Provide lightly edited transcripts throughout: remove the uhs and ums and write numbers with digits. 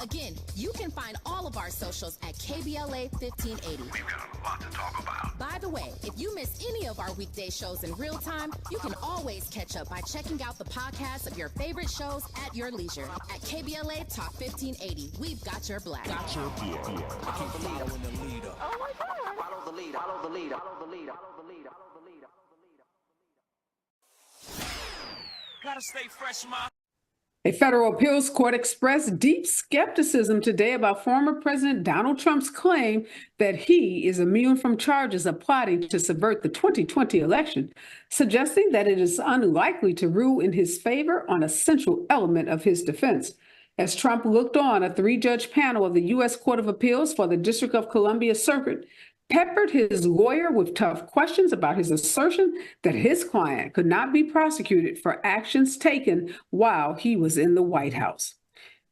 Again, you can find all of our socials at KBLA 1580. We've got a lot to talk about. By the way, if you missed any of our weekday shows in real time, you can always catch up by checking out the podcast of your favorite shows at your leisure. At KBLA Talk 1580, we've got your black. Follow the leader. Oh my God. Follow the leader. Follow the leader. Follow the leader. Follow the leader. Gotta stay fresh, ma. A federal appeals court expressed deep skepticism today about former President Donald Trump's claim that he is immune from charges of plotting to subvert the 2020 election, suggesting that it is unlikely to rule in his favor on a central element of his defense. As Trump looked on, a three-judge panel of the U.S. Court of Appeals for the District of Columbia Circuit peppered his lawyer with tough questions about his assertion that his client could not be prosecuted for actions taken while he was in the White House.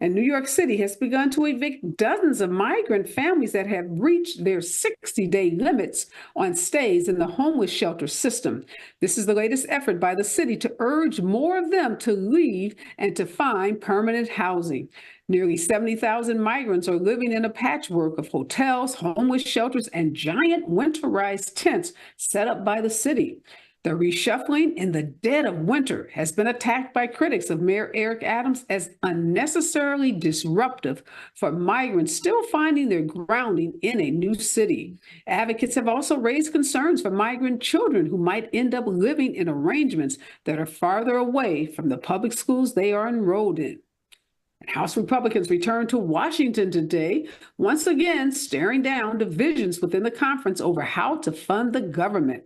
And New York City has begun to evict dozens of migrant families that have reached their 60-day limits on stays in the homeless shelter system. This is the latest effort by the city to urge more of them to leave and to find permanent housing. Nearly 70,000 migrants are living in a patchwork of hotels, homeless shelters, and giant winterized tents set up by the city. The reshuffling in the dead of winter has been attacked by critics of Mayor Eric Adams as unnecessarily disruptive for migrants still finding their grounding in a new city. Advocates have also raised concerns for migrant children who might end up living in arrangements that are farther away from the public schools they are enrolled in. House Republicans returned to Washington today, once again staring down divisions within the conference over how to fund the government.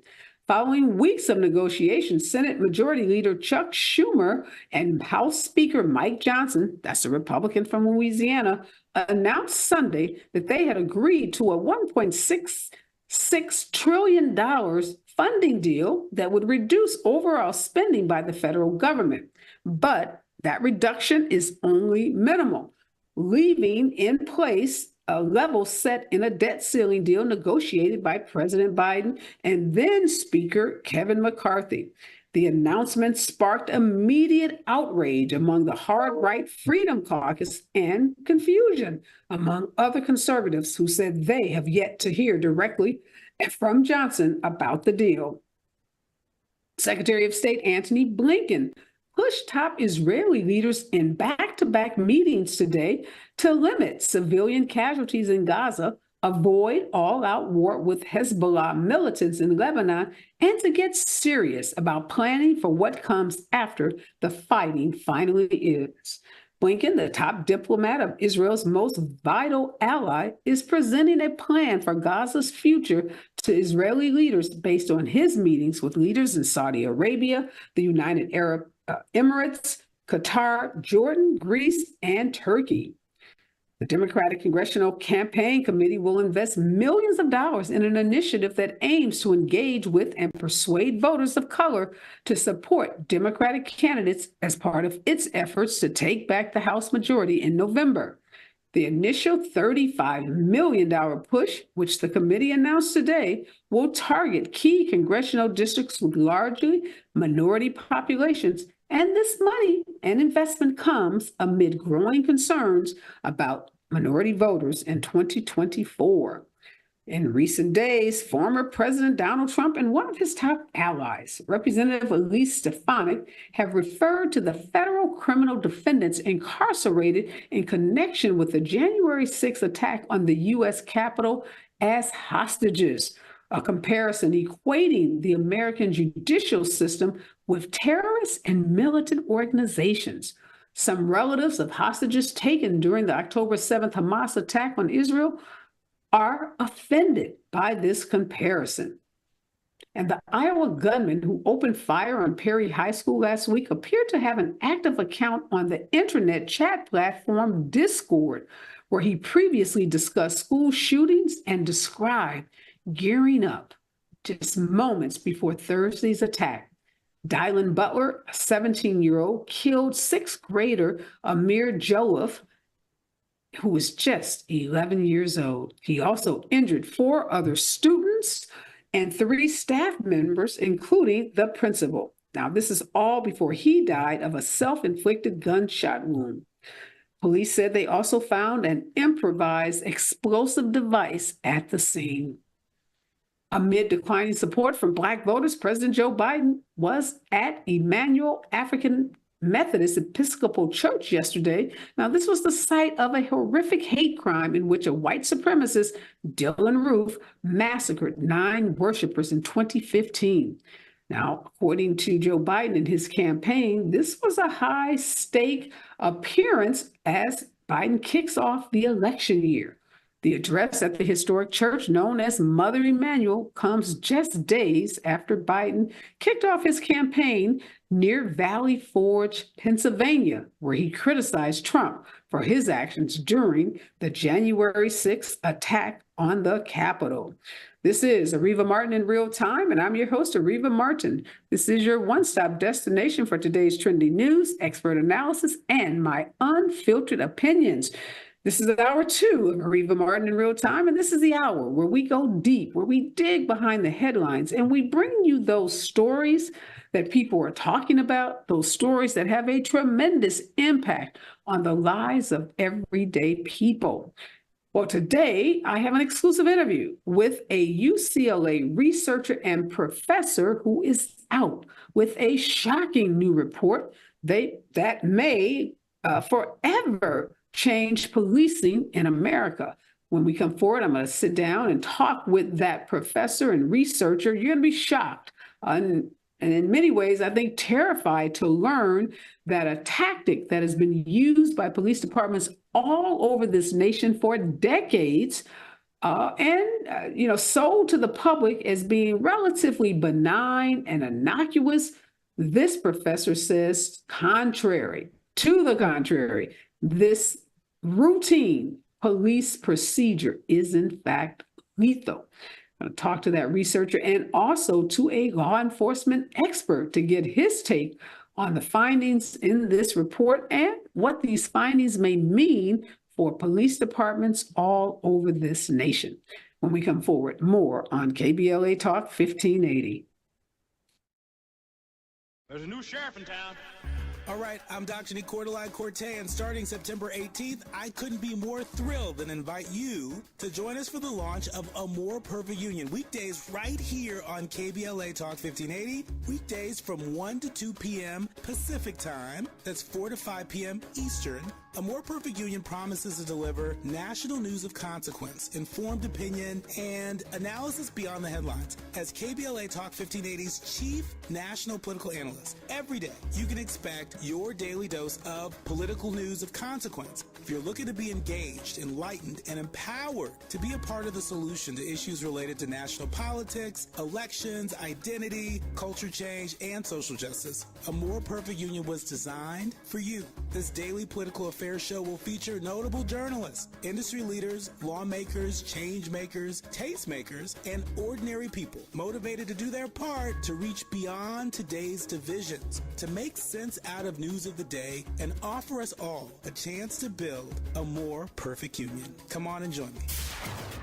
Following weeks of negotiations, Senate Majority Leader Chuck Schumer and House Speaker Mike Johnson, that's a Republican from Louisiana, announced Sunday that they had agreed to a $1.66 trillion funding deal that would reduce overall spending by the federal government. But that reduction is only minimal, leaving in place a level set in a debt ceiling deal negotiated by President Biden and then Speaker Kevin McCarthy. The announcement sparked immediate outrage among the hard-right Freedom Caucus and confusion among other conservatives who said they have yet to hear directly from Johnson about the deal. Secretary of State Antony Blinken pushed top Israeli leaders in back-to-back meetings today to limit civilian casualties in Gaza, avoid all-out war with Hezbollah militants in Lebanon, and to get serious about planning for what comes after the fighting finally is. Blinken, the top diplomat of Israel's most vital ally, is presenting a plan for Gaza's future to Israeli leaders based on his meetings with leaders in Saudi Arabia, the United Arab Emirates, Qatar, Jordan, Greece, and Turkey. The Democratic Congressional Campaign Committee will invest millions of dollars in an initiative that aims to engage with and persuade voters of color to support Democratic candidates as part of its efforts to take back the House majority in November. The initial $35 million push, which the committee announced today, will target key congressional districts with largely minority populations. And this money and investment comes amid growing concerns about minority voters in 2024. In recent days, former President Donald Trump and one of his top allies, Representative Elise Stefanik, have referred to the federal criminal defendants incarcerated in connection with the January 6th attack on the U.S. Capitol as hostages, a comparison equating the American judicial system with terrorist and militant organizations. Some relatives of hostages taken during the October 7th Hamas attack on Israel are offended by this comparison. And the Iowa gunman who opened fire on Perry High School last week appeared to have an active account on the internet chat platform Discord, where he previously discussed school shootings and described gearing up just moments before Thursday's attack. Dylan Butler, a 17-year-old, killed sixth grader Amir Joliffe, who was just 11 years old. He also injured 4 other students and 3 staff members, including the principal. Now, this is all before he died of a self-inflicted gunshot wound. Police said they also found an improvised explosive device at the scene. Amid declining support from Black voters, President Joe Biden was at Emmanuel African Methodist Episcopal Church yesterday. Now, this was the site of a horrific hate crime in which a white supremacist, Dylan Roof, massacred 9 worshipers in 2015. Now, according to Joe Biden and his campaign, this was a high-stake appearance as Biden kicks off the election year. The address at the historic church known as Mother Emanuel comes just days after Biden kicked off his campaign near Valley Forge, Pennsylvania, where he criticized Trump for his actions during the January 6th attack on the Capitol. This is Areva Martin in real time, and I'm your host, Areva Martin. This is your one-stop destination for today's trending news, expert analysis, and my unfiltered opinions. This is hour 2 of Areva Martin in real time, and this is the hour where we go deep, where we dig behind the headlines, and we bring you those stories that people are talking about, those stories that have a tremendous impact on the lives of everyday people. Well, today I have an exclusive interview with a UCLA researcher and professor who is out with a shocking new report that may forever change policing in America. When we come forward, I'm going to sit down and talk with that professor and researcher. You're going to be shocked and in many ways, I think, terrified to learn that a tactic that has been used by police departments all over this nation for decades and sold to the public as being relatively benign and innocuous. This professor says contrary to the contrary. This routine police procedure is in fact lethal. I'm going to talk to that researcher and also to a law enforcement expert to get his take on the findings in this report and what these findings may mean for police departments all over this nation. When we come forward, more on KBLA Talk 1580. There's a new sheriff in town. All right, I'm Dr. Nicordelai Corte, and starting September 18th, I couldn't be more thrilled than invite you to join us for the launch of A More Perfect Union. Weekdays right here on KBLA Talk 1580. Weekdays from 1 to 2 p.m. Pacific Time. That's 4 to 5 p.m. Eastern. A More Perfect Union promises to deliver national news of consequence, informed opinion, and analysis beyond the headlines. As KBLA Talk 1580's chief national political analyst, every day you can expect your daily dose of political news of consequence. If you're looking to be engaged, enlightened, and empowered to be a part of the solution to issues related to national politics, elections, identity, culture change, and social justice, A More Perfect Union was designed for you. This daily political affairs show will feature notable journalists, industry leaders, lawmakers, change makers, tastemakers, and ordinary people motivated to do their part to reach beyond today's divisions, to make sense out of news of the day, and offer us all a chance to build a more perfect union. Come on and join me.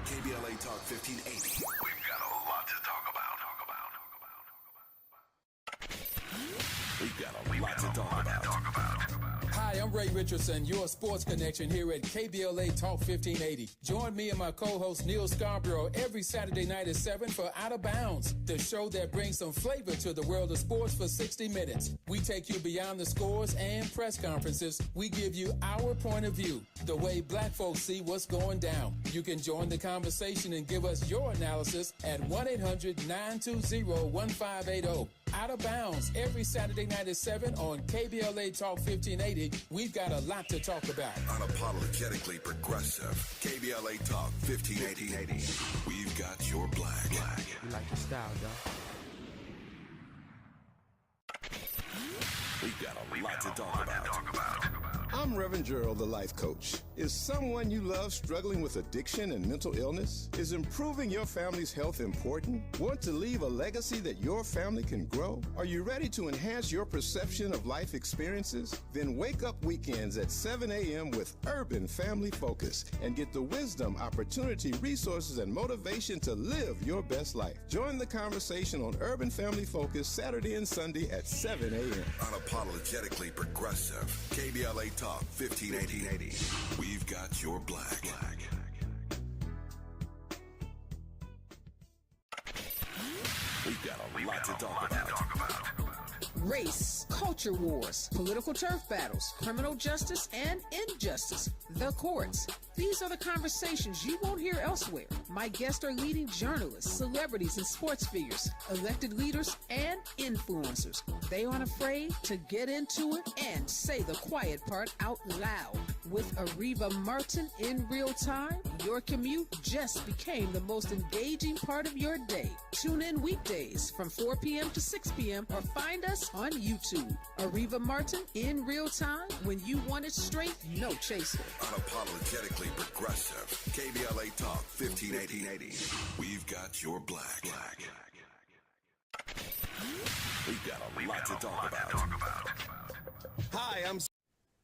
KBLA Talk 1580. We've got a lot to talk about. We've got a lot to talk about. Hi, I'm Ray Richardson, your sports connection here at KBLA Talk 1580. Join me and my co-host Neil Scarborough every Saturday night at 7 for Out of Bounds, the show that brings some flavor to the world of sports for 60 minutes. We take you beyond the scores and press conferences. We give you our point of view, the way black folks see what's going down. You can join the conversation and give us your analysis at 1-800-920-1580. Out of Bounds every Saturday night at 7 on KBLA Talk 1580. We've got a lot to talk about. Unapologetically progressive. KBLA Talk 1580. We've got your black. You like the style, dog. We've got a lot to talk about. I'm Reverend Gerald, the life coach. Is someone you love struggling with addiction and mental illness? Is improving your family's health important? Want to leave a legacy that your family can grow? Are you ready to enhance your perception of life experiences? Then wake up weekends at 7 a.m. with Urban Family Focus and get the wisdom, opportunity, resources, and motivation to live your best life. Join the conversation on Urban Family Focus Saturday and Sunday at 7 a.m. Unapologetically progressive. KBLA Talk Talk 1580. We've got your black. We've got a lot to talk about. Race, culture wars, political turf battles, criminal justice and injustice, the courts. These are the conversations you won't hear elsewhere. My guests are leading journalists, celebrities, and sports figures, elected leaders, and influencers. They aren't afraid to get into it and say the quiet part out loud. With Areva Martin in real time, your commute just became the most engaging part of your day. Tune in weekdays from 4 p.m. to 6 p.m. or find us on YouTube. Areva Martin in real time, when you want it straight, no chaser. Unapologetically progressive. KBLA Talk 1580. We've got your black. We've got a lot to talk about. Hi, I'm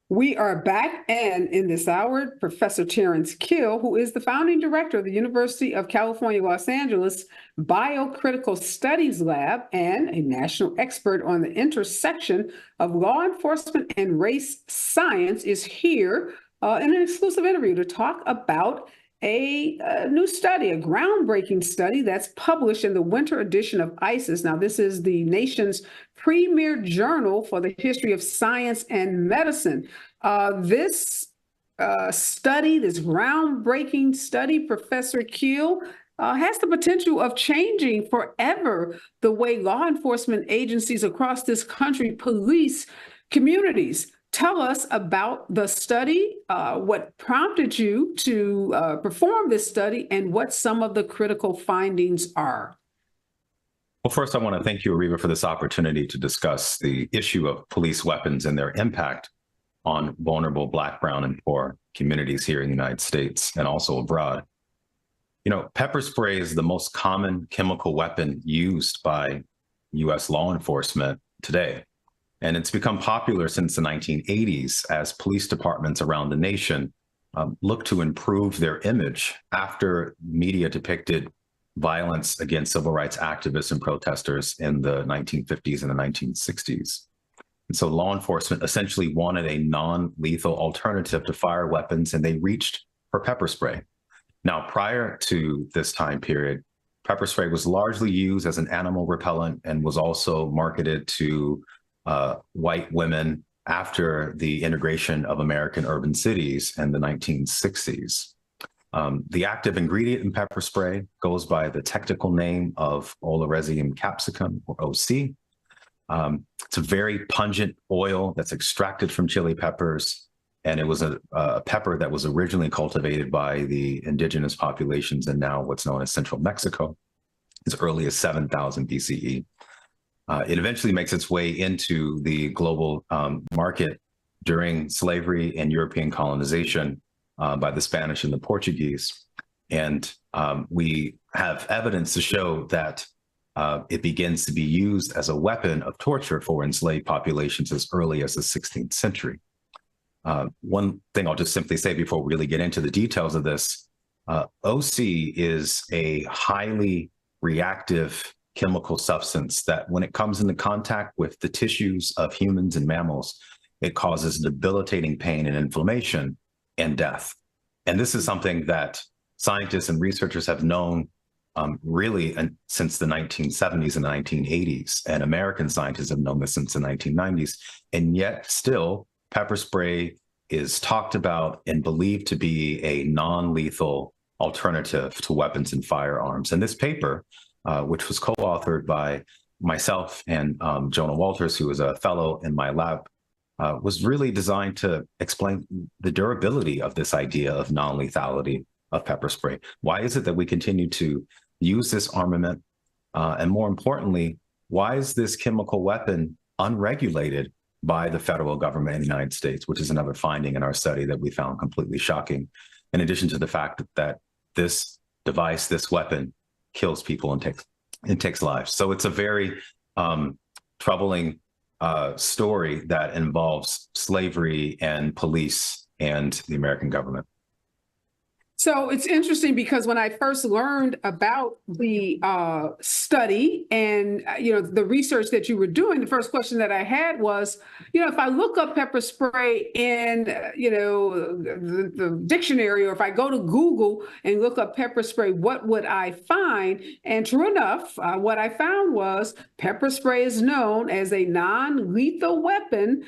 We are back, and in this hour, Professor Terrence Kill, who is the founding director of the University of California, Los Angeles Biocritical Studies Lab and a national expert on the intersection of law enforcement and race science, is here in an exclusive interview to talk about a new study, a groundbreaking study that's published in the winter edition of ICIS. Now, this is the nation's premier journal for the history of science and medicine. This study, this groundbreaking study, Professor Keel, has the potential of changing forever the way law enforcement agencies across this country police communities. Tell us about the study, what prompted you to perform this study, and what some of the critical findings are. Well, first, I want to thank you, Areva, for this opportunity to discuss the issue of police weapons and their impact on vulnerable Black, brown, and poor communities here in the United States and also abroad. You know, pepper spray is the most common chemical weapon used by U.S. law enforcement today. And it's become popular since the 1980s as police departments around the nation look to improve their image after media depicted violence against civil rights activists and protesters in the 1950s and the 1960s. And so law enforcement essentially wanted a non-lethal alternative to fire weapons, and they reached for pepper spray. Now, prior to this time period, pepper spray was largely used as an animal repellent and was also marketed to white women after the integration of American urban cities in the 1960s. The active ingredient in pepper spray goes by the technical name of Oleresium capsicum, or OC. It's a very pungent oil that's extracted from chili peppers, and it was a pepper that was originally cultivated by the indigenous populations in now what's known as Central Mexico as early as 7000 BCE. It eventually makes its way into the global market during slavery and European colonization by the Spanish and the Portuguese. And we have evidence to show that it begins to be used as a weapon of torture for enslaved populations as early as the 16th century. One thing I'll just simply say before we really get into the details of this, OC is a highly reactive chemical substance that when it comes into contact with the tissues of humans and mammals, it causes debilitating pain and inflammation and death. And this is something that scientists and researchers have known really since the 1970s and 1980s, and American scientists have known this since the 1990s. And yet still, pepper spray is talked about and believed to be a non-lethal alternative to weapons and firearms. And this paper, which was co-authored by myself and Jonah Walters, who was a fellow in my lab, was really designed to explain the durability of this idea of non-lethality of pepper spray. Why is it that we continue to use this armament? And more importantly, why is this chemical weapon unregulated by the federal government in the United States, which is another finding in our study that we found completely shocking, in addition to the fact that this device, this weapon, kills people and takes lives. So it's a very troubling story that involves slavery and police and the American government. So it's interesting because when I first learned about the study and the research that you were doing, the first question that I had was, if I look up pepper spray in the dictionary, or if I go to Google and look up pepper spray, what would I find? And true enough, what I found was pepper spray is known as a non-lethal weapon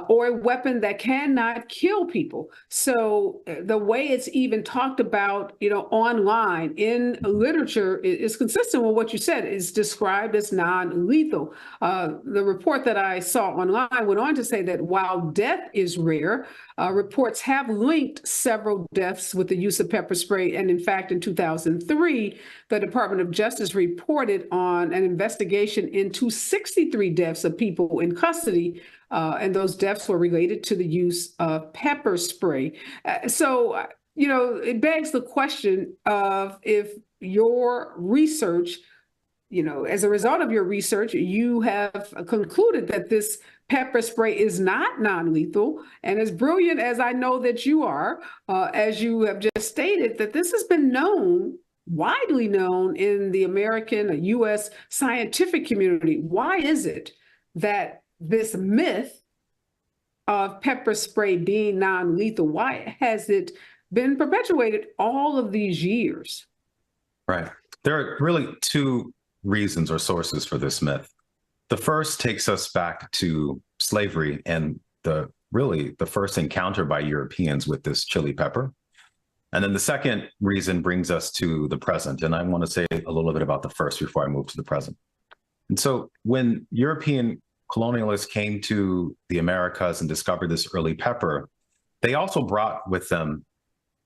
or a weapon that cannot kill people. So the way it's even talked about, online in literature is consistent with what you said. It's described as non-lethal. The report that I saw online went on to say that while death is rare, reports have linked several deaths with the use of pepper spray. And in fact, in 2003, the Department of Justice reported on an investigation into 63 deaths of people in custody, and those deaths were related to the use of pepper spray. So it begs the question of if your research, as a result of your research, you have concluded that this pepper spray is not non-lethal. And as brilliant as I know that you are, as you have just stated, that this has been widely known in the American, U.S. scientific community. Why is it that this myth of pepper spray being non-lethal, why has it been perpetuated all of these years? Right. There are really two reasons or sources for this myth. The first takes us back to slavery and the first encounter by Europeans with this chili pepper. And then the second reason brings us to the present. And I want to say a little bit about the first before I move to the present. And so when European colonialists came to the Americas and discovered this early pepper, they also brought with them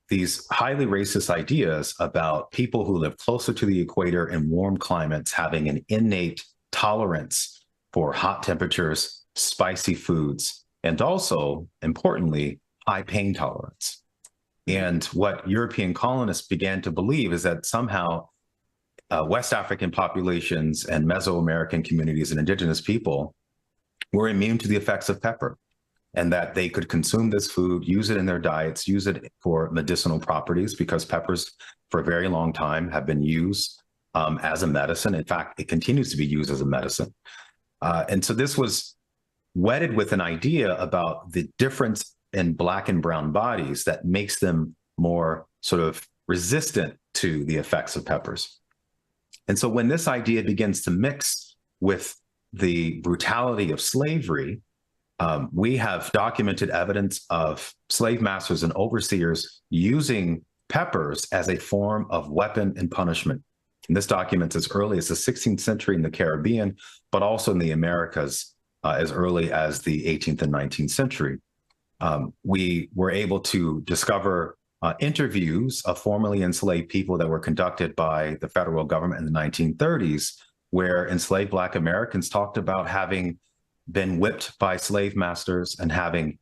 these highly racist ideas about people who live closer to the equator in warm climates having an innate tolerance for hot temperatures, spicy foods, and also, importantly, high pain tolerance. And what European colonists began to believe is that somehow West African populations and Mesoamerican communities and indigenous people were immune to the effects of pepper, and that they could consume this food, use it in their diets, use it for medicinal properties, because peppers for a very long time have been used as a medicine. In fact, it continues to be used as a medicine. And so this was wedded with an idea about the difference in Black and brown bodies that makes them more sort of resistant to the effects of peppers. And so when this idea begins to mix with the brutality of slavery, we have documented evidence of slave masters and overseers using peppers as a form of weapon and punishment. And this documents as early as the 16th century in the Caribbean, but also in the Americas as early as the 18th and 19th century. We were able to discover interviews of formerly enslaved people that were conducted by the federal government in the 1930s, where enslaved Black Americans talked about having been whipped by slave masters and having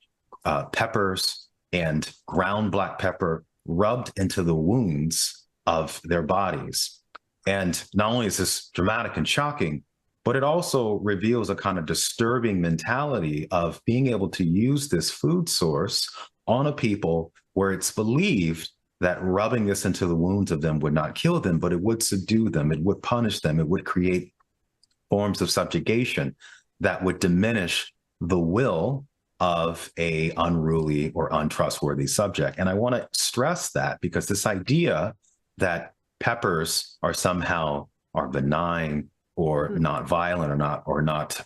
peppers and ground black pepper rubbed into the wounds of their bodies. And not only is this dramatic and shocking, but it also reveals a kind of disturbing mentality of being able to use this food source on a people where it's believed that rubbing this into the wounds of them would not kill them, but it would subdue them, it would punish them, it would create forms of subjugation that would diminish the will of a unruly or untrustworthy subject. And I want to stress that, because this idea that peppers are somehow benign or not violent or not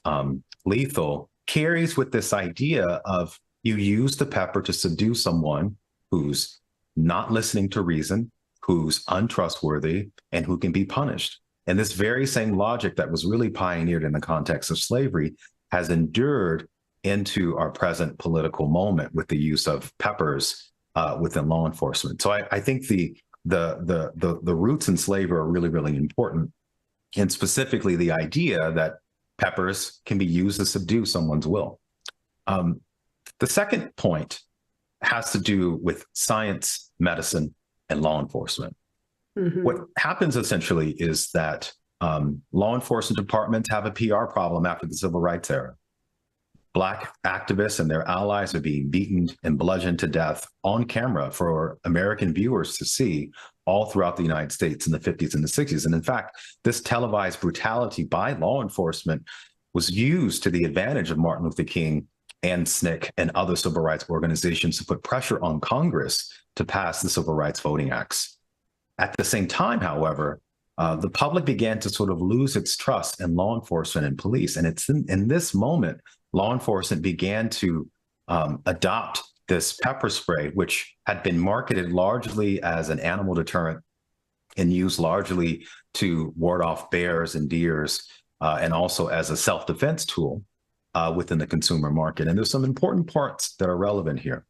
lethal carries with this idea of you use the pepper to subdue someone who's not listening to reason, who's untrustworthy, and who can be punished. And this very same logic that was really pioneered in the context of slavery has endured into our present political moment with the use of peppers within law enforcement. So I think the roots in slavery are really, really important. And specifically the idea that peppers can be used to subdue someone's will. The second point has to do with science, medicine, and law enforcement. Mm-hmm. What happens essentially is that law enforcement departments have a PR problem after the civil rights era. Black activists and their allies are being beaten and bludgeoned to death on camera for American viewers to see all throughout the United States in the 50s and the 60s. And in fact, this televised brutality by law enforcement was used to the advantage of Martin Luther King and SNCC and other civil rights organizations to put pressure on Congress to pass the Civil Rights Voting Acts. At the same time, however, the public began to sort of lose its trust in law enforcement and police. And it's in this moment, law enforcement began to adopt this pepper spray, which had been marketed largely as an animal deterrent and used largely to ward off bears and deers, and also as a self-defense tool within the consumer market. And there's some important parts that are relevant here.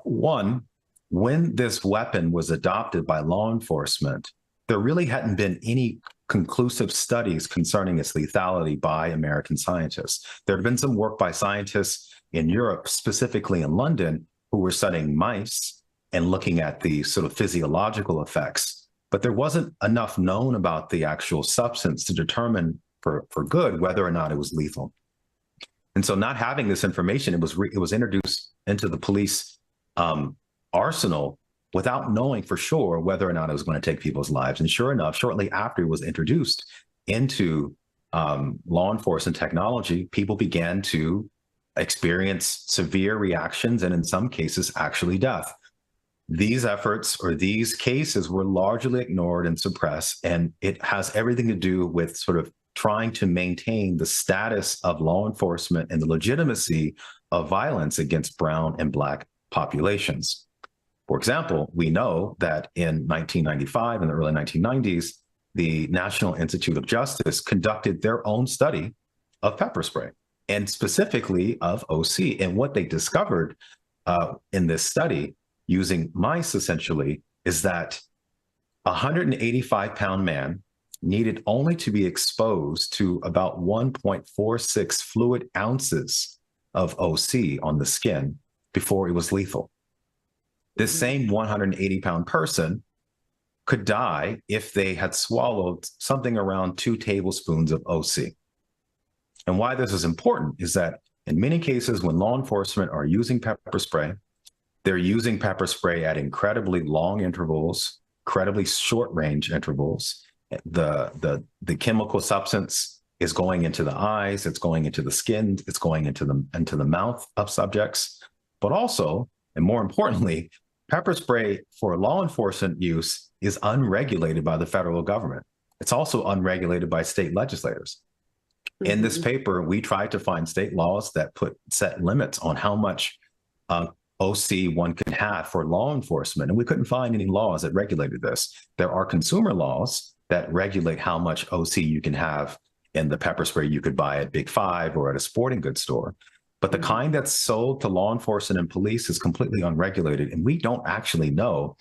One, when this weapon was adopted by law enforcement, there really hadn't been any conclusive studies concerning its lethality by American scientists. There had been some work by scientists in Europe, specifically in London, who were studying mice and looking at the sort of physiological effects. But there wasn't enough known about the actual substance to determine for good whether or not it was lethal. And so not having this information, it was introduced into the police arsenal without knowing for sure whether or not it was going to take people's lives. And sure enough, shortly after it was introduced into law enforcement technology, people began to experience severe reactions and in some cases, actually death. These efforts or these cases were largely ignored and suppressed, and it has everything to do with sort of trying to maintain the status of law enforcement and the legitimacy of violence against brown and Black populations. For example, we know that in 1995, in the early 1990s, the National Institute of Justice conducted their own study of pepper spray and specifically of OC. And what they discovered in this study, using mice essentially, is that a 185-pound man needed only to be exposed to about 1.46 fluid ounces of OC on the skin before it was lethal. This same 180-pound person could die if they had swallowed something around 2 tablespoons of OC. And why this is important is that in many cases, when law enforcement are using pepper spray, they're using pepper spray at incredibly long intervals, incredibly short range intervals. The chemical substance is going into the eyes, it's going into the skin, it's going into the mouth of subjects, but also, and more importantly, pepper spray for law enforcement use is unregulated by the federal government. It's also unregulated by state legislators. Mm-hmm. In this paper, we tried to find state laws that set limits on how much OC one can have for law enforcement, and we couldn't find any laws that regulated this. There are consumer laws that regulate how much OC you can have in the pepper spray you could buy at Big Five or at a sporting goods store. But the kind that's sold to law enforcement and police is completely unregulated. And we don't actually know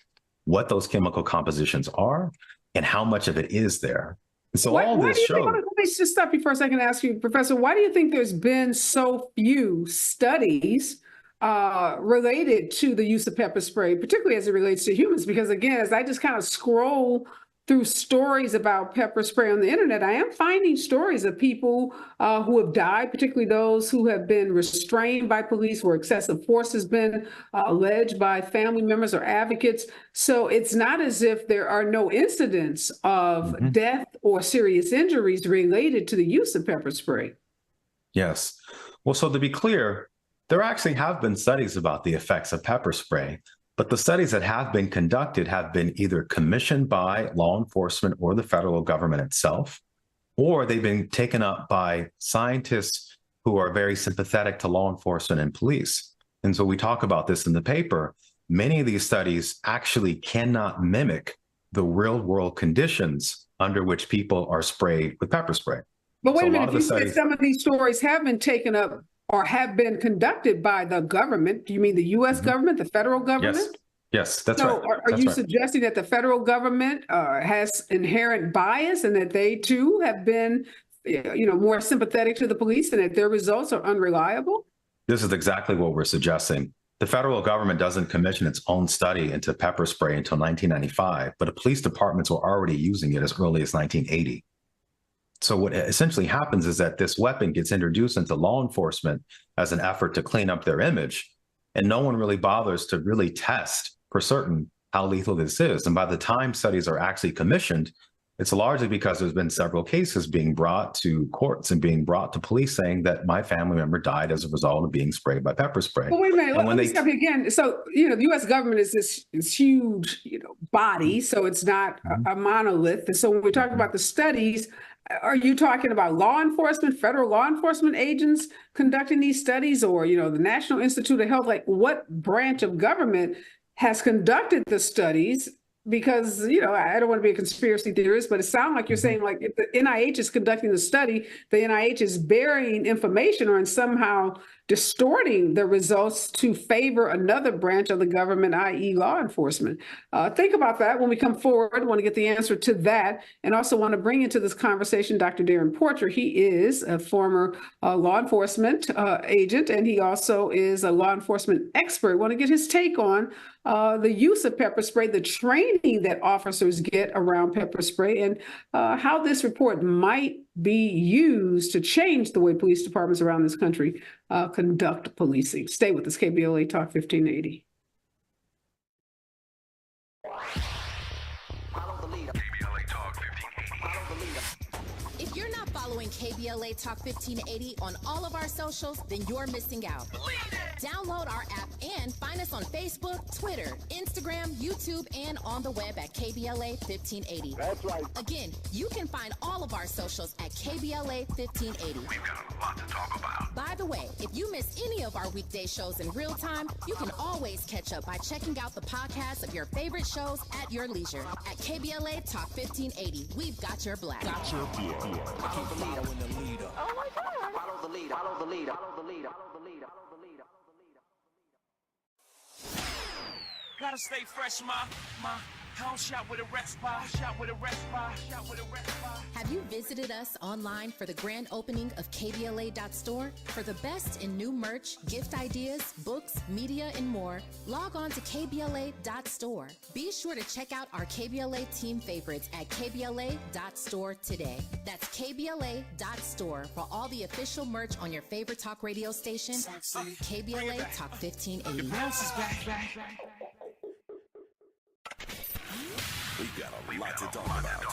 what those chemical compositions are and how much of it is there. And so all this shows. Let me just stop you for a second and ask you, Professor, why do you think there's been so few studies related to the use of pepper spray, particularly as it relates to humans? Because again, as I just kind of scroll through stories about pepper spray on the internet, I am finding stories of people who have died, particularly those who have been restrained by police, where excessive force has been alleged by family members or advocates. So it's not as if there are no incidents of death or serious injuries related to the use of pepper spray. Yes. Well, so to be clear, there actually have been studies about the effects of pepper spray. But the studies that have been conducted have been either commissioned by law enforcement or the federal government itself, or they've been taken up by scientists who are very sympathetic to law enforcement and police. And so we talk about this in the paper. Many of these studies actually cannot mimic the real world conditions under which people are sprayed with pepper spray. But wait a minute, if you said some of these stories have been taken up or have been conducted by the government, do you mean the U.S. government, the federal government? Yes, that's right. Are you suggesting that the federal government has inherent bias and that they too have been, more sympathetic to the police and that their results are unreliable? This is exactly what we're suggesting. The federal government doesn't commission its own study into pepper spray until 1995, but the police departments were already using it as early as 1980. So what essentially happens is that this weapon gets introduced into law enforcement as an effort to clean up their image, and no one really bothers to really test for certain how lethal this is. And by the time studies are actually commissioned, it's largely because there's been several cases being brought to courts and being brought to police saying that my family member died as a result of being sprayed by pepper spray. But wait a minute, let me stop you again. So, the U.S. government is this huge, body, so it's not a monolith. And so when we talk about the studies, are you talking about law enforcement, federal law enforcement agents conducting these studies, or, the National Institute of Health? Like, what branch of government has conducted the studies? Because, I don't want to be a conspiracy theorist, but it sounds like you're saying, like, if the NIH is conducting the study, the NIH is burying information or somehow distorting the results to favor another branch of the government, i.e. law enforcement. Think about that when we come forward. I want to get the answer to that, and also want to bring into this conversation Dr. Darren Porcher. He is a former law enforcement agent, and he also is a law enforcement expert. I want to get his take on the use of pepper spray, the training that officers get around pepper spray, and how this report might be used to change the way police departments around this country conduct policing. Stay with us, KBLA Talk 1580. If you're not following KBLA Talk 1580 on all of our socials, then you're missing out. Download our app and find us on Facebook, Twitter, Instagram, YouTube, and on the web at KBLA 1580. That's right. Again, you can find all of our socials at KBLA 1580. We've got a lot to talk about. By the way, if you miss any of our weekday shows in real time, you can always catch up by checking out the podcast of your favorite shows at your leisure. At KBLA Talk 1580, we've got your black. Got your black. Keep following the leader. Oh my God. Follow the leader. Follow the leader. Follow the leader. Follow the leader. Gotta stay fresh, my house shot with a rest spot. Have you visited us online for the grand opening of KBLA.store? For the best in new merch, gift ideas, books, media, and more, log on to KBLA.store. Be sure to check out our KBLA team favorites at KBLA.store today. That's KBLA.store for all the official merch on your favorite talk radio station, KBLA Talk 1580. We've got a lot to talk about.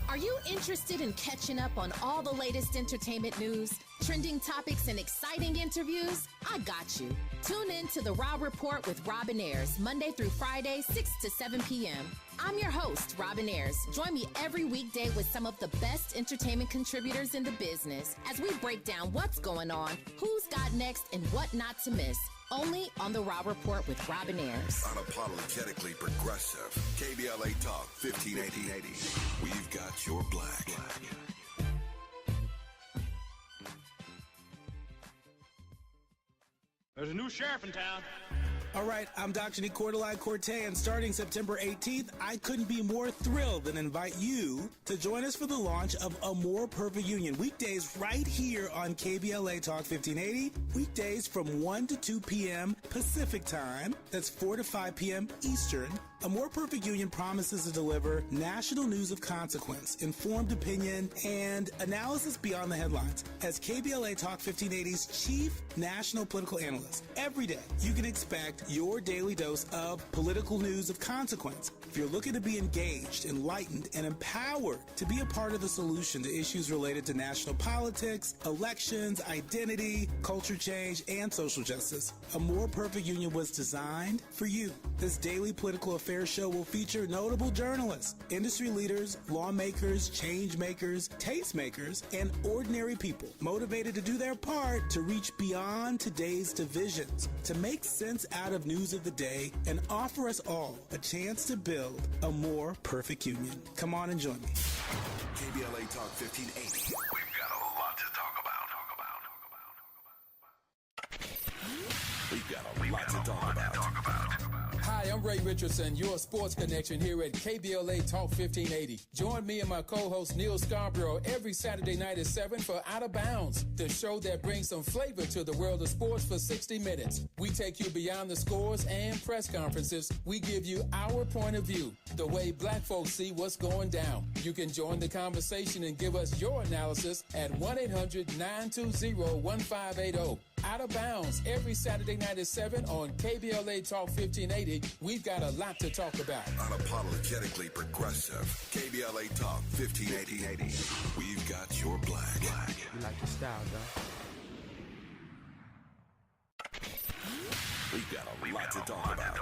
Are you interested in catching up on all the latest entertainment news, trending topics, and exciting interviews? I got you. Tune in to The Raw Report with Robin Ayers, Monday through Friday, 6 to 7 p.m. I'm your host, Robin Ayers. Join me every weekday with some of the best entertainment contributors in the business as we break down what's going on, who's got next, and what not to miss. Only on The Raw Report with Robin Ayers. Unapologetically progressive. KBLA Talk 1580. We've got your black. There's a new sheriff in town. All right, I'm Dr. Nicordelai Corte, and starting September 18th, I couldn't be more thrilled than invite you to join us for the launch of A More Perfect Union. Weekdays right here on KBLA Talk 1580. Weekdays from 1 to 2 p.m. Pacific time. That's 4 to 5 p.m. Eastern. A More Perfect Union promises to deliver national news of consequence, informed opinion, and analysis beyond the headlines. As KBLA Talk 1580's chief national political analyst, every day you can expect your daily dose of political news of consequence. If you're looking to be engaged, enlightened, and empowered to be a part of the solution to issues related to national politics, elections, identity, culture change, and social justice, A More Perfect Union was designed for you. This daily political affairs show will feature notable journalists, industry leaders, lawmakers, change makers, tastemakers, and ordinary people motivated to do their part to reach beyond today's divisions, to make sense out of news of the day, and offer us all a chance to build a more perfect union. Come on and join me. KBLA Talk 1580. We've got a lot to talk about. We've got a lot to talk about. Hi, I'm Ray Richardson, your sports connection here at KBLA Talk 1580. Join me and my co-host Neil Scarborough every Saturday night at 7 for Out of Bounds, the show that brings some flavor to the world of sports for 60 minutes. We take you beyond the scores and press conferences. We give you our point of view, the way black folks see what's going down. You can join the conversation and give us your analysis at 1-800-920-1580. Out of Bounds every Saturday night at 7 on KBLA Talk 1580. We've got a lot to talk about. Unapologetically progressive. KBLA Talk 1580. We've got your black. You like your style, dog. We've got a lot to talk about.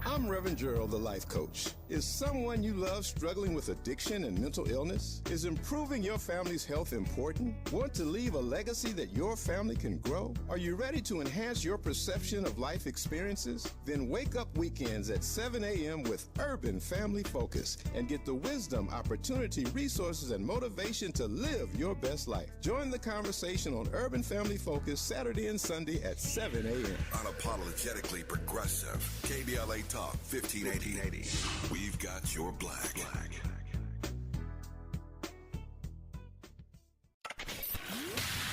I'm Reverend Gerald, the life coach. Is someone you love struggling with addiction and mental illness? Is improving your family's health important? Want to leave a legacy that your family can grow? Are you ready to enhance your perception of life experiences? Then wake up weekends at 7 a.m. with Urban Family Focus and get the wisdom, opportunity, resources, and motivation to live your best life. Join the conversation on Urban Family Focus Saturday and Sunday at 7 a.m. Unapologetically progressive. KBLA Talk 1580. We've got your black.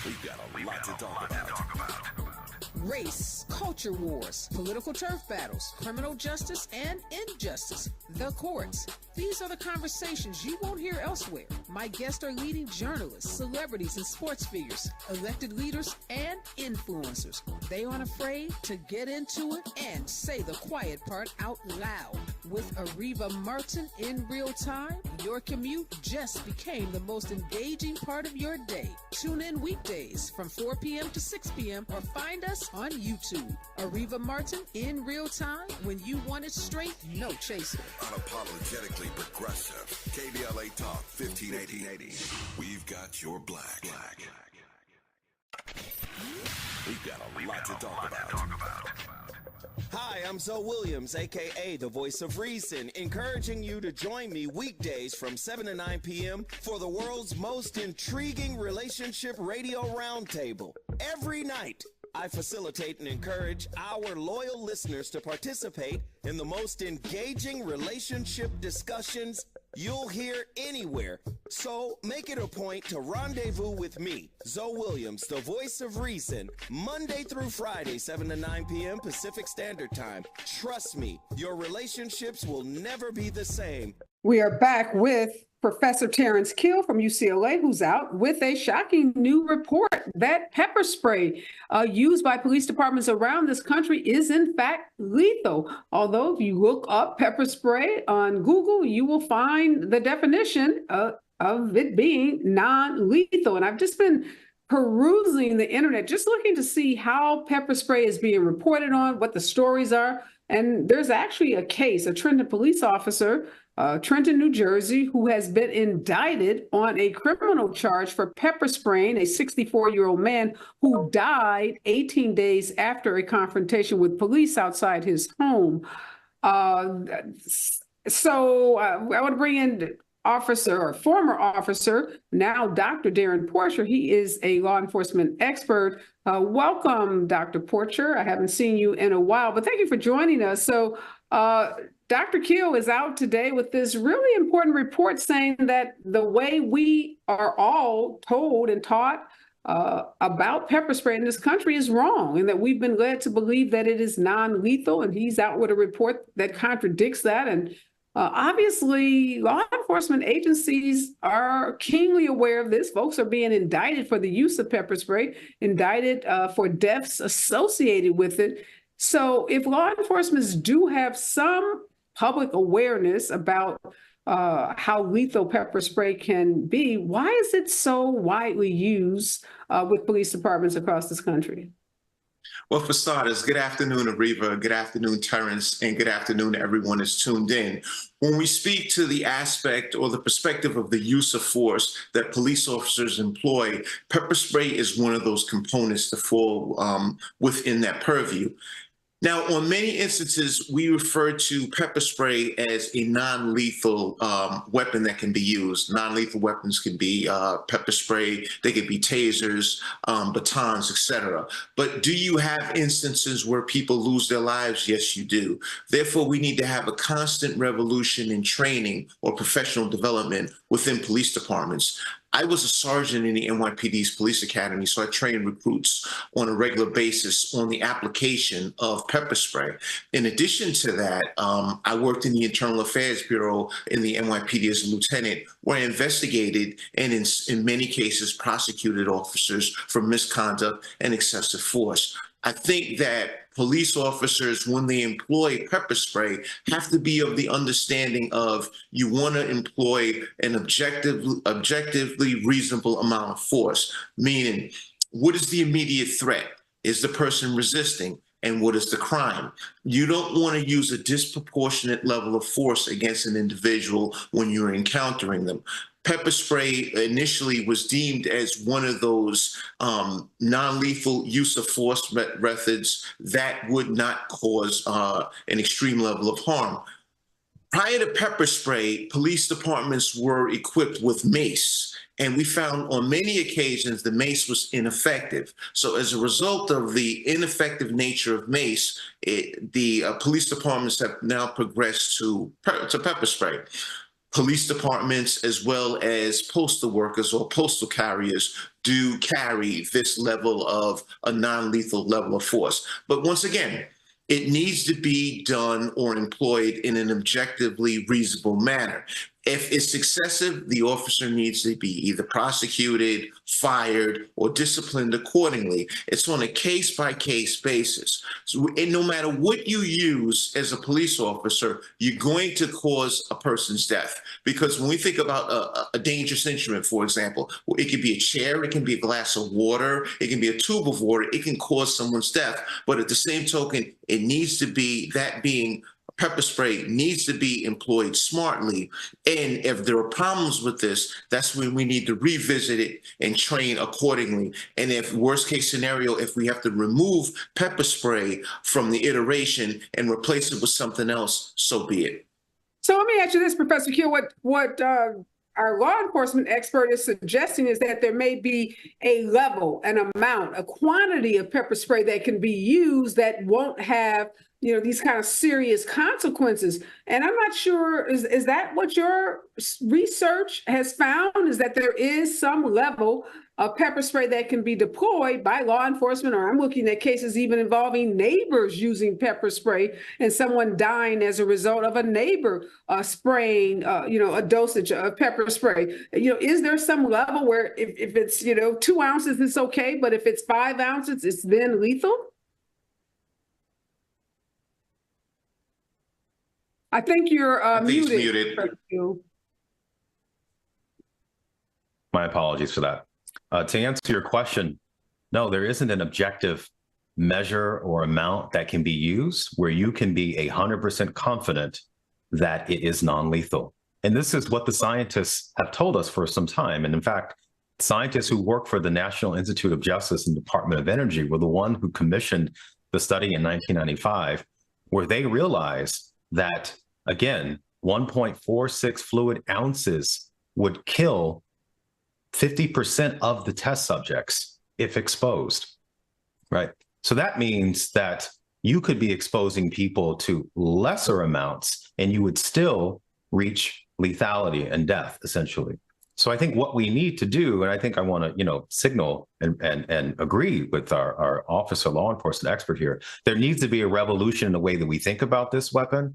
We've got a lot to talk about. Race, culture wars, political turf battles, criminal justice and injustice, the courts. These are the conversations you won't hear elsewhere. My guests are leading journalists, celebrities, and sports figures, elected leaders, and influencers. They aren't afraid to get into it and say the quiet part out loud. With Areva Martin in real time, your commute just became the most engaging part of your day. Tune in weekdays from 4 p.m. to 6 p.m. or find us on YouTube. Areva Martin in real time, when you want it straight, no chaser. Unapologetically progressive. KBLA Talk 1580. We've got your black. We've got a lot to talk about. Hi, I'm Zoe Williams, a.k.a. the Voice of Reason, encouraging you to join me weekdays from 7 to 9 p.m. for the world's most intriguing relationship radio roundtable. Every night, I facilitate and encourage our loyal listeners to participate in the most engaging relationship discussions you'll hear anywhere. So make it a point to rendezvous with me, Zoe Williams, the Voice of Reason, Monday through Friday, 7 to 9 p.m. Pacific Standard Time. Trust me, your relationships will never be the same. We are back with Professor Terrence Kill from UCLA, who's out with a shocking new report that pepper spray used by police departments around this country is in fact lethal. Although if you look up pepper spray on Google, you will find the definition of it being non-lethal. And I've just been perusing the internet, just looking to see how pepper spray is being reported on, what the stories are. And there's actually a case, a Trenton police officer, Trenton, New Jersey, who has been indicted on a criminal charge for pepper spraying a 64-year-old man who died 18 days after a confrontation with police outside his home. So I want to bring in former officer, now Dr. Darren Porcher. He is a law enforcement expert. Welcome, Dr. Porcher. I haven't seen you in a while, but thank you for joining us. So Dr. Keel is out today with this really important report saying that the way we are all told and taught about pepper spray in this country is wrong, and that we've been led to believe that it is non-lethal, and he's out with a report that contradicts that. And obviously, law enforcement agencies are keenly aware of this. Folks are being indicted for the use of pepper spray, indicted for deaths associated with it. So if law enforcement do have some public awareness about how lethal pepper spray can be, why is it so widely used with police departments across this country? Well, for starters, good afternoon, Areva, good afternoon, Terrence, and good afternoon to everyone that's tuned in. When we speak to the aspect or the perspective of the use of force that police officers employ, pepper spray is one of those components that fall within that purview. Now, on many instances, we refer to pepper spray as a non-lethal weapon that can be used. Non-lethal weapons can be pepper spray, they could be tasers, batons, etc. But do you have instances where people lose their lives? Yes, you do. Therefore, we need to have a constant revolution in training or professional development within police departments. I was a sergeant in the NYPD's police academy, so I trained recruits on a regular basis on the application of pepper spray. In addition to that, I worked in the Internal Affairs Bureau in the NYPD as a lieutenant, where I investigated and in many cases prosecuted officers for misconduct and excessive force. I think that police officers, when they employ pepper spray, have to be of the understanding of you want to employ an objectively reasonable amount of force, meaning what is the immediate threat? Is the person resisting? And what is the crime? You don't want to use a disproportionate level of force against an individual when you're encountering them. Pepper spray initially was deemed as one of those non-lethal use of force methods that would not cause an extreme level of harm. Prior to pepper spray, police departments were equipped with mace, and we found on many occasions the mace was ineffective. So as a result of the ineffective nature of mace, the police departments have now progressed to pepper spray. Police departments, as well as postal workers or postal carriers, do carry this level of a non-lethal level of force. But once again, it needs to be done or employed in an objectively reasonable manner. If it's excessive, the officer needs to be either prosecuted, fired, or disciplined accordingly. It's on a case-by-case basis. So, and no matter what you use as a police officer, you're going to cause a person's death. Because when we think about a dangerous instrument, for example, it could be a chair, it can be a glass of water, it can be a tube of water, it can cause someone's death. But at the same token, it needs to be, that being pepper spray needs to be employed smartly. And if there are problems with this, that's when we need to revisit it and train accordingly. And if worst case scenario, if we have to remove pepper spray from the iteration and replace it with something else, so be it. So let me ask you this, Professor Q, what our law enforcement expert is suggesting is that there may be a level, an amount, a quantity of pepper spray that can be used that won't have, you know, these kind of serious consequences. And I'm not sure, is that what your research has found, is that there is some level of pepper spray that can be deployed by law enforcement? Or I'm looking at cases even involving neighbors using pepper spray and someone dying as a result of a neighbor spraying, a dosage of pepper spray. You know, is there some level where if it's, 2 ounces, it's okay, but if it's 5 ounces, it's then lethal? I think you're muted. My apologies for that. To answer your question, no, there isn't an objective measure or amount that can be used where you can be 100% confident that it is non-lethal. And this is what the scientists have told us for some time. And in fact, scientists who work for the National Institute of Justice and Department of Energy were the one who commissioned the study in 1995, where they realized that, again, 1.46 fluid ounces would kill 50% of the test subjects if exposed, right? So that means that you could be exposing people to lesser amounts and you would still reach lethality and death, essentially. So I think what we need to do, and I think I want to, signal and agree with our officer law enforcement expert here, there needs to be a revolution in the way that we think about this weapon.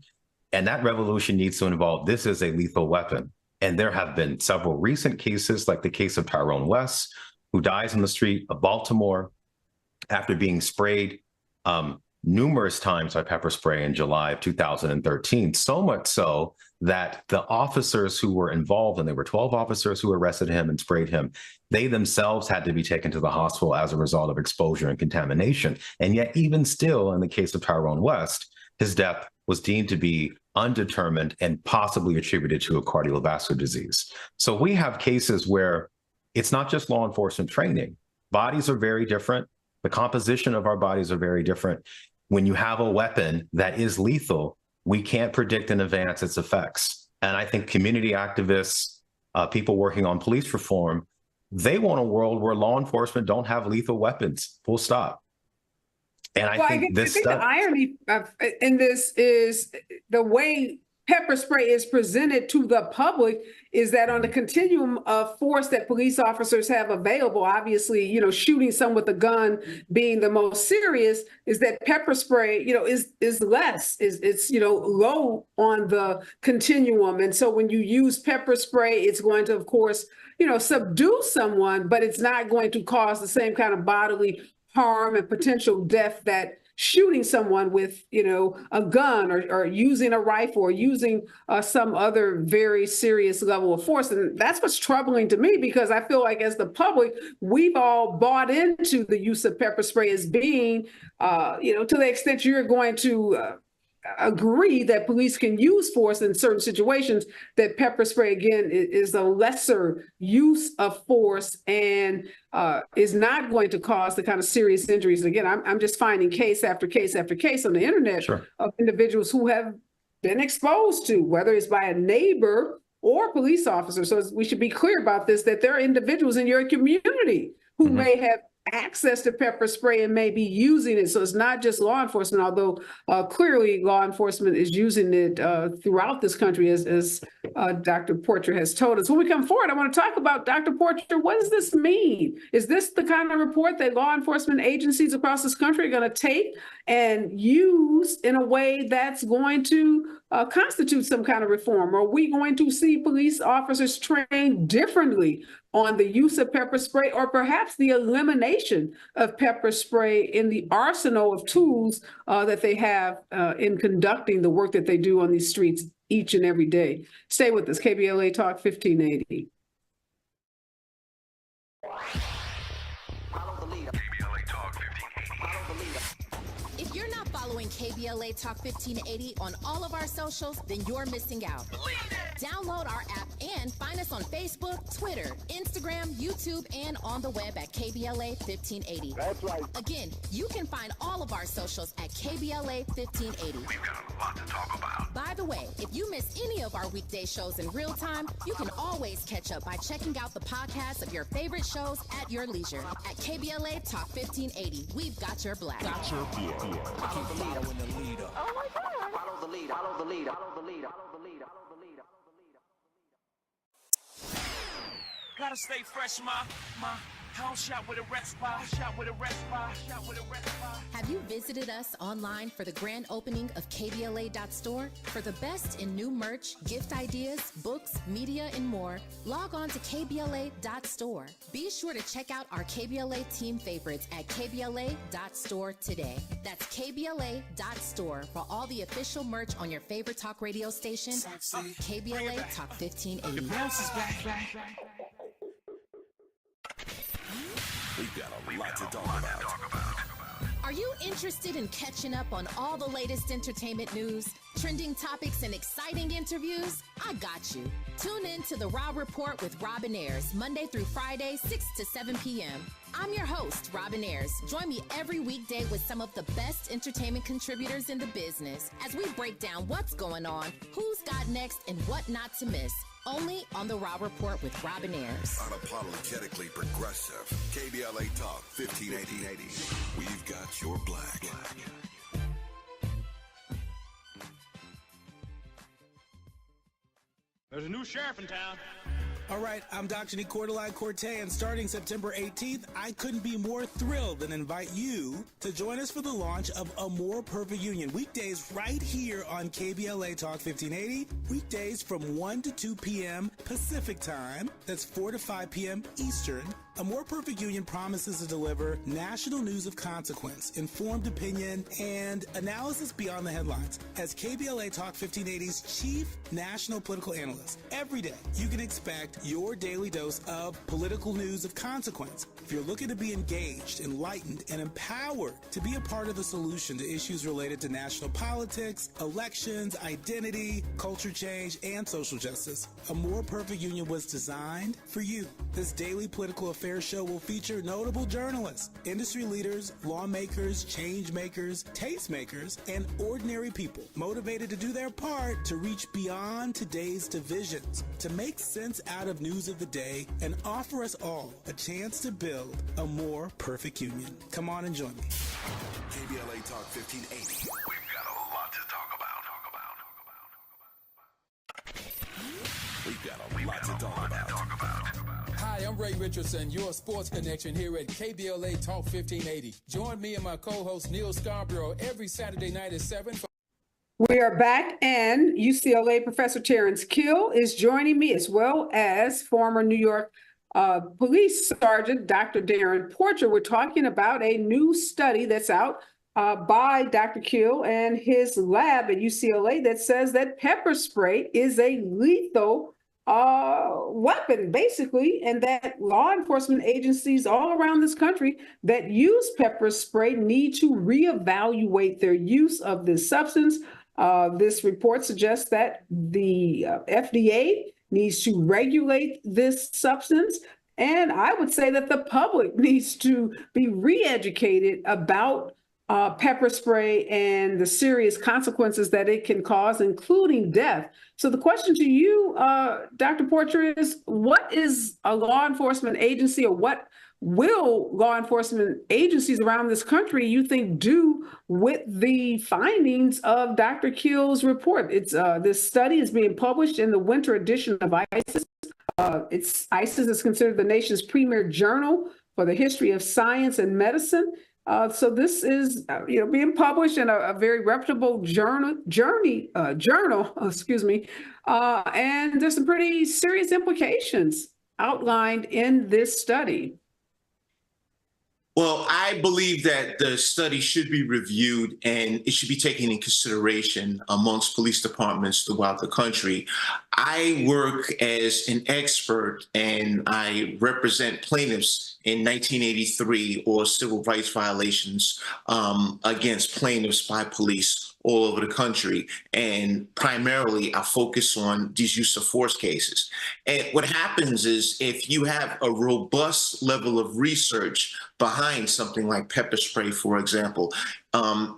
And that revolution needs to involve this is a lethal weapon. And there have been several recent cases, like the case of Tyrone West, who dies on the street of Baltimore after being sprayed numerous times by pepper spray in July of 2013, so much so that the officers who were involved, and there were 12 officers who arrested him and sprayed him, they themselves had to be taken to the hospital as a result of exposure and contamination. And yet, even still, in the case of Tyrone West, his death was deemed to be undetermined and possibly attributed to a cardiovascular disease. So we have cases where it's not just law enforcement training. Bodies are very different. The composition of our bodies are very different. when you have a weapon that is lethal, we can't predict in advance its effects. And I think community activists, people working on police reform, they want a world where law enforcement don't have lethal weapons, full stop. And I think the irony in this is the way pepper spray is presented to the public is that on the continuum of force that police officers have available, obviously, you know, shooting someone with a gun being the most serious, is that pepper spray, you know, is less, it's, you know, low on the continuum. And so when you use pepper spray, it's going to, of course, you know, subdue someone, but it's not going to cause the same kind of bodily harm and potential death that shooting someone with, you know, a gun or using a rifle or using some other very serious level of force. And that's what's troubling to me, because I feel like as the public, we've all bought into the use of pepper spray as being, you know, to the extent you're going to agree that police can use force in certain situations, that pepper spray, again, is a lesser use of force and is not going to cause the kind of serious injuries. Again, I'm just finding case after case after case on the internet of individuals who have been exposed to, whether it's by a neighbor or police officer. So we should be clear about this, that there are individuals in your community who may have access to pepper spray and may be using it. So it's not just law enforcement, although clearly law enforcement is using it throughout this country, as Dr. Porcher has told us. When we come forward, I want to talk about, Dr. Porcher, what does this mean? Is this the kind of report that law enforcement agencies across this country are going to take and use in a way that's going to constitute some kind of reform? Are we going to see police officers trained differently on the use of pepper spray, or perhaps the elimination of pepper spray in the arsenal of tools that they have in conducting the work that they do on these streets each and every day? Stay with us. KBLA Talk 1580. If you're not following KBLA Talk 1580 on all of our socials, then you're missing out. Download our app and find us on Facebook, Twitter, Instagram, YouTube, and on the web at KBLA 1580. That's right. Again, you can find all of our socials at KBLA 1580. We've got a lot to talk about. By the way, if you miss any of our weekday shows in real time, you can always catch up by checking out the podcast of your favorite shows at your leisure. At KBLA Talk 1580, we've got your black. Got your black. Follow the leader. Oh my God. Follow the leader. Follow the leader. Follow the leader. Follow the leader. Follow the leader. Gotta stay fresh, my house shot with a red spot. Have you visited us online for the grand opening of KBLA.store? For the best in new merch, gift ideas, books, media, and more, log on to KBLA.store. Be sure to check out our KBLA team favorites at KBLA.store today. That's KBLA.store for all the official merch on your favorite talk radio station, KBLA Talk 1580. We've got a lot to talk about. Are you interested in catching up on all the latest entertainment news, trending topics, and exciting interviews? I got you. Tune in to the Raw Report with Robin Ayers, Monday through Friday, 6 to 7 p.m. I'm your host, Robin Ayers. Join me every weekday with some of the best entertainment contributors in the business as we break down what's going on, who's got next, and what not to miss. Only on the Raw Report with Robin Ayers. Unapologetically progressive. KBLA Talk 1580. We've got your black. There's a new sheriff in town. All right, I'm Dr. Cordelai Corte, and starting September 18th, I couldn't be more thrilled than invite you to join us for the launch of A More Perfect Union. Weekdays right here on KBLA Talk 1580. Weekdays from 1 to 2 p.m. Pacific time. That's 4 to 5 p.m. Eastern. A More Perfect Union promises to deliver national news of consequence, informed opinion, and analysis beyond the headlines. As KBLA Talk 1580's chief national political analyst, every day you can expect your daily dose of political news of consequence. If you're looking to be engaged, enlightened, and empowered to be a part of the solution to issues related to national politics, elections, identity, culture change, and social justice, A More Perfect Union was designed for you. This daily political affairs show will feature notable journalists, industry leaders, lawmakers, change makers, tastemakers, and ordinary people motivated to do their part to reach beyond today's divisions, to make sense out of news of the day, and offer us all a chance to build a more perfect union. Come on and join me. KBLA Talk 1580. We've got a lot to talk about. We've got a lot to talk about. Hi, I'm Ray Richardson, your sports connection here at KBLA Talk 1580. Join me and my co-host Neil Scarborough every Saturday night at 7 for We are back, and UCLA Professor Terrence Kill is joining me, as well as former New York Police Sergeant Dr. Darren Porcher. We're talking about a new study that's out by Dr. Kill and his lab at UCLA that says that pepper spray is a lethal weapon, basically, and that law enforcement agencies all around this country that use pepper spray need to reevaluate their use of this substance. This report suggests that the FDA needs to regulate this substance. And I would say that the public needs to be re-educated about pepper spray and the serious consequences that it can cause, including death. So the question to you, Dr. Porcher, is what is a law enforcement agency, or what will law enforcement agencies around this country, you think, do with the findings of Dr. Kill's report? This study is being published in the winter edition of ICIS. ICIS is considered the nation's premier journal for the history of science and medicine. So this is, being published in a very reputable journal, and there's some pretty serious implications outlined in this study. Well, I believe that the study should be reviewed and it should be taken in consideration amongst police departments throughout the country. I work as an expert and I represent plaintiffs in 1983 or civil rights violations against plaintiffs by police all over the country. And primarily, I focus on these use of force cases. And what happens is if you have a robust level of research behind something like pepper spray, for example,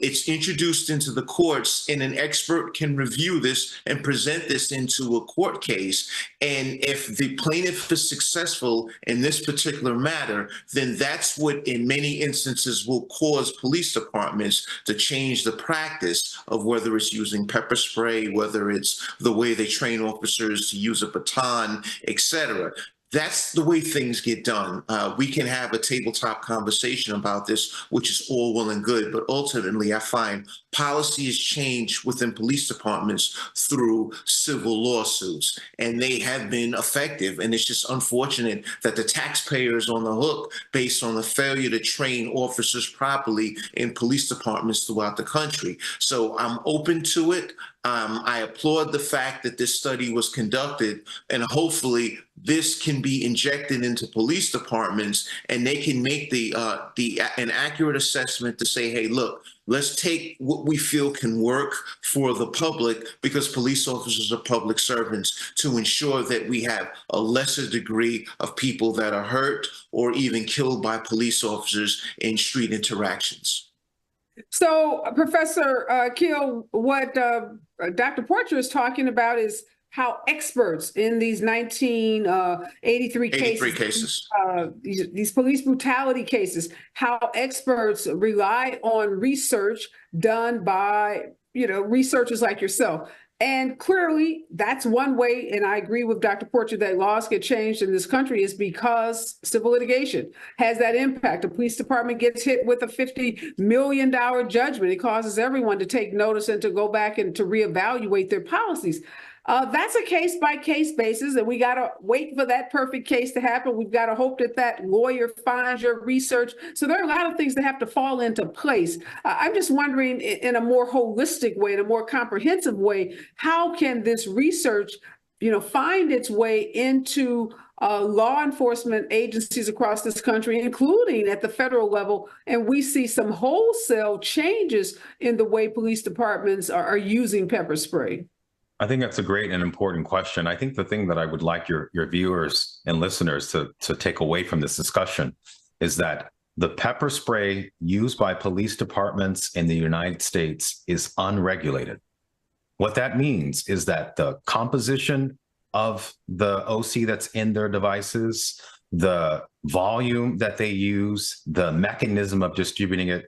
it's introduced into the courts and an expert can review this and present this into a court case. And if the plaintiff is successful in this particular matter, then that's what in many instances will cause police departments to change the practice of whether it's using pepper spray, whether it's the way they train officers to use a baton, etc. That's the way things get done. We can have a tabletop conversation about this, which is all well and good, but ultimately I find policy is changed within police departments through civil lawsuits, and they have been effective. And it's just unfortunate that the taxpayer is on the hook based on the failure to train officers properly in police departments throughout the country. So I'm open to it. I applaud the fact that this study was conducted, and hopefully this can be injected into police departments and they can make an accurate assessment to say, hey, look, let's take what we feel can work for the public, because police officers are public servants, to ensure that we have a lesser degree of people that are hurt or even killed by police officers in street interactions. So, Professor Kill, what Dr. Porcher is talking about is how experts in these 1983 cases, these police brutality cases, how experts rely on research done by, researchers like yourself. And clearly, that's one way, and I agree with Dr. Porcher, that laws get changed in this country is because civil litigation has that impact. A police department gets hit with a $50 million judgment. It causes everyone to take notice and to go back and to reevaluate their policies. That's a case-by-case basis, and we got to wait for that perfect case to happen. We've got to hope that that lawyer finds your research. So there are a lot of things that have to fall into place. I'm just wondering, in a more holistic way, in a more comprehensive way, how can this research find its way into law enforcement agencies across this country, including at the federal level, and we see some wholesale changes in the way police departments are using pepper spray? I think that's a great and important question. I think the thing that I would like your viewers and listeners to take away from this discussion is that the pepper spray used by police departments in the United States is unregulated. What that means is that the composition of the OC that's in their devices, the volume that they use, the mechanism of distributing it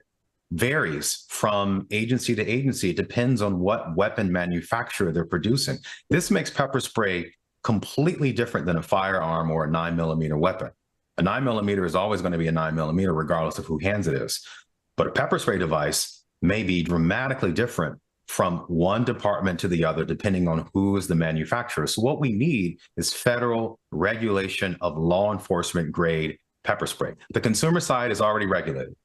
varies from agency to agency. It depends on what weapon manufacturer they're producing. This makes pepper spray completely different than a firearm or a 9mm weapon. A 9mm is always going to be a 9mm regardless of who hands it is. But a pepper spray device may be dramatically different from one department to the other, depending on who is the manufacturer. So what we need is federal regulation of law enforcement grade pepper spray. The consumer side is already regulated.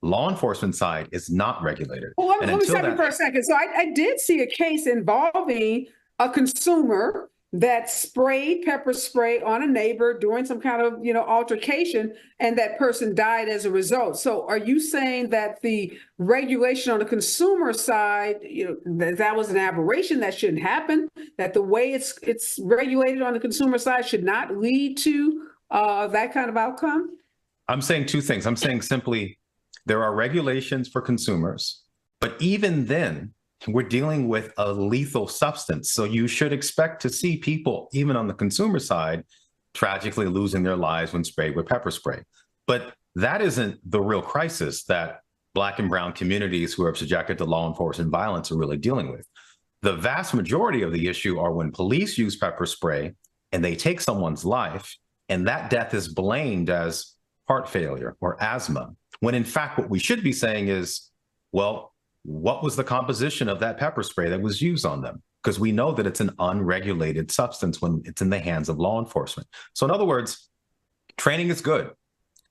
Law enforcement side is not regulated. Well, let me stop you for a second. So I did see a case involving a consumer that sprayed pepper spray on a neighbor during some kind of, altercation, and that person died as a result. So are you saying that the regulation on the consumer side, that was an aberration, that shouldn't happen, that the way it's regulated on the consumer side should not lead to that kind of outcome? I'm saying two things. I'm saying simply there are regulations for consumers, but even then, we're dealing with a lethal substance. So you should expect to see people, even on the consumer side, tragically losing their lives when sprayed with pepper spray. But that isn't the real crisis that Black and brown communities who are subjected to law enforcement violence are really dealing with. The vast majority of the issue are when police use pepper spray and they take someone's life, and that death is blamed as heart failure or asthma, when in fact what we should be saying is, well, what was the composition of that pepper spray that was used on them? Because we know that it's an unregulated substance when it's in the hands of law enforcement. So in other words, training is good,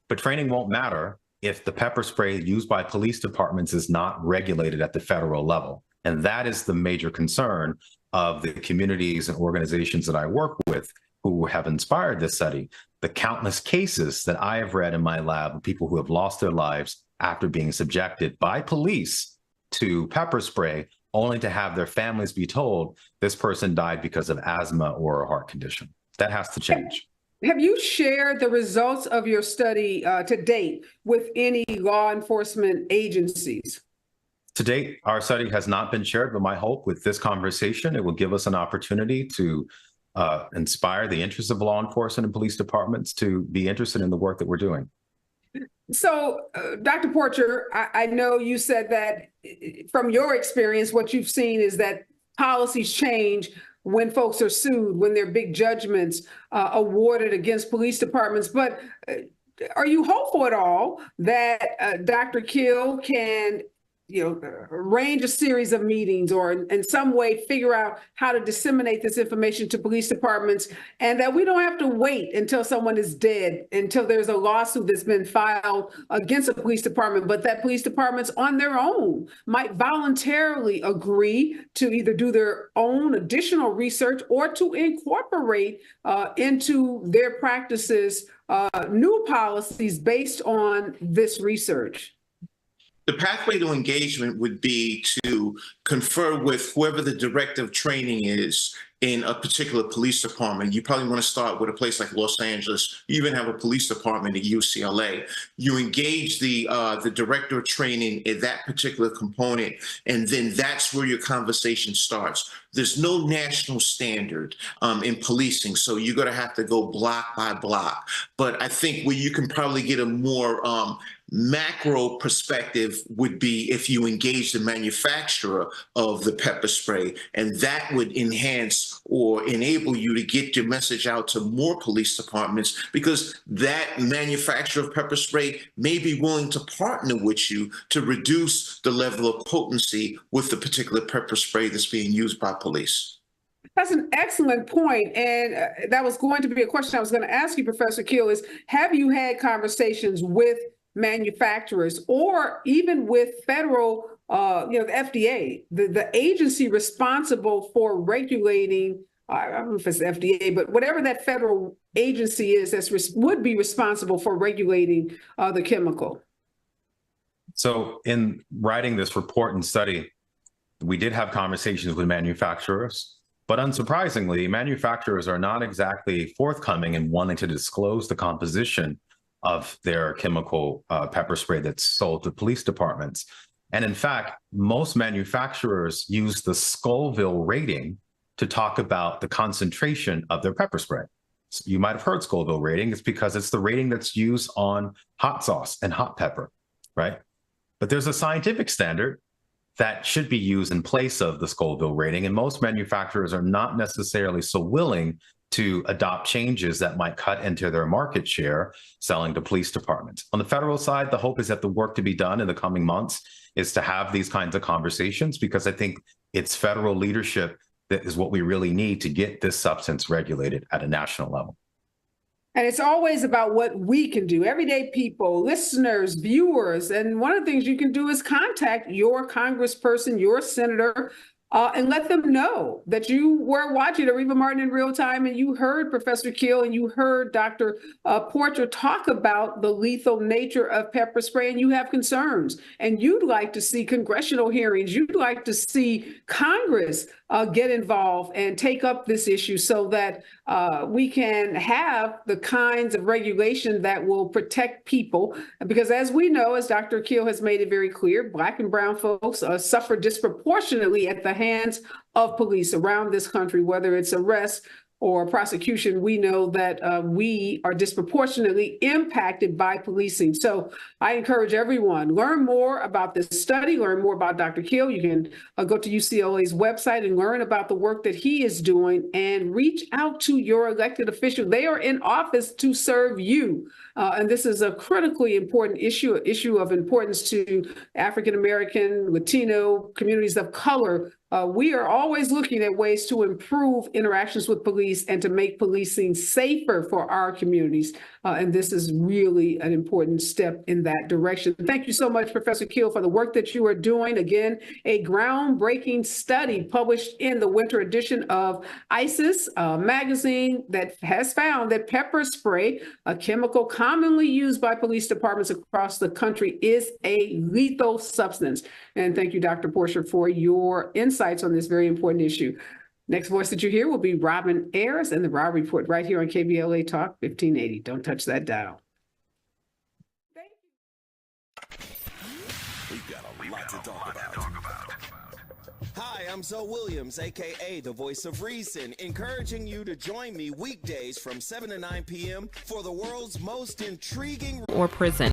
but training won't matter if the pepper spray used by police departments is not regulated at the federal level. And that is the major concern of the communities and organizations that I work with who have inspired this study. The countless cases that I have read in my lab of people who have lost their lives after being subjected by police to pepper spray, only to have their families be told this person died because of asthma or a heart condition. That has to change. Have you shared the results of your study to date with any law enforcement agencies? To date, our study has not been shared, but my hope with this conversation, it will give us an opportunity to inspire the interest of law enforcement and police departments to be interested in the work that we're doing. So, Dr. Porcher, I know you said that from your experience, what you've seen is that policies change when folks are sued, when there are big judgments awarded against police departments. But are you hopeful at all that Dr. Kill can arrange a series of meetings or in some way figure out how to disseminate this information to police departments, and that we don't have to wait until someone is dead, until there's a lawsuit that's been filed against a police department, but that police departments on their own might voluntarily agree to either do their own additional research or to incorporate into their practices new policies based on this research? The pathway to engagement would be to confer with whoever the director of training is in a particular police department. You probably want to start with a place like Los Angeles. You even have a police department at UCLA. You engage the director of training in that particular component, and then that's where your conversation starts. There's no national standard in policing, so you're going to have to go block by block. But I think where you can probably get a more macro perspective would be if you engage the manufacturer of the pepper spray, and that would enhance or enable you to get your message out to more police departments, because that manufacturer of pepper spray may be willing to partner with you to reduce the level of potency with the particular pepper spray that's being used by police. That's an excellent point. And that was going to be a question I was going to ask you, Professor Kill, is have you had conversations with manufacturers or even with federal, the FDA, the agency responsible for regulating I don't know if it's the FDA, but whatever that federal agency is would be responsible for regulating the chemical? So in writing this report and study, we did have conversations with manufacturers, but unsurprisingly, manufacturers are not exactly forthcoming in wanting to disclose the composition of their chemical pepper spray that's sold to police departments. And in fact, most manufacturers use the Scoville rating to talk about the concentration of their pepper spray. So you might have heard Scoville rating. It's because it's the rating that's used on hot sauce and hot pepper, right? But there's a scientific standard that should be used in place of the Scoville rating, and most manufacturers are not necessarily so willing to adopt changes that might cut into their market share selling to police departments. On the federal side, the hope is that the work to be done in the coming months is to have these kinds of conversations, because I think it's federal leadership that is what we really need to get this substance regulated at a national level. And it's always about what we can do, everyday people, listeners, viewers. And one of the things you can do is contact your congressperson, your senator, and let them know that you were watching Areva Martin in real time and you heard Professor Keel and you heard Dr. Porcher talk about the lethal nature of pepper spray, and you have concerns and you'd like to see congressional hearings. You'd like to see Congress get involved and take up this issue so that we can have the kinds of regulation that will protect people. Because as we know, as Dr. Keel has made it very clear, Black and brown folks suffer disproportionately at the hands of police around this country, whether it's arrest or prosecution. We know that we are disproportionately impacted by policing. So I encourage everyone, learn more about this study, learn more about Dr. Keel. You can go to UCLA's website and learn about the work that he is doing, and reach out to your elected official. They are in office to serve you. And this is a critically important issue, an issue of importance to African-American, Latino communities of color. We are always looking at ways to improve interactions with police and to make policing safer for our communities. And this is really an important step in that direction. Thank you so much, Professor Keel, for the work that you are doing. Again, a groundbreaking study published in the winter edition of ISIS magazine that has found that pepper spray, a chemical commonly used by police departments across the country, is a lethal substance. And thank you, Dr. Porcher, for your insights on this very important issue. Next voice that you hear will be Robin Ayers and the Raw Report right here on KBLA Talk 1580. Don't touch that dial. We've got a lot to talk about. Hi, I'm Zoe Williams, a.k.a. the voice of reason, encouraging you to join me weekdays from 7 to 9 p.m. for the world's most intriguing or prison.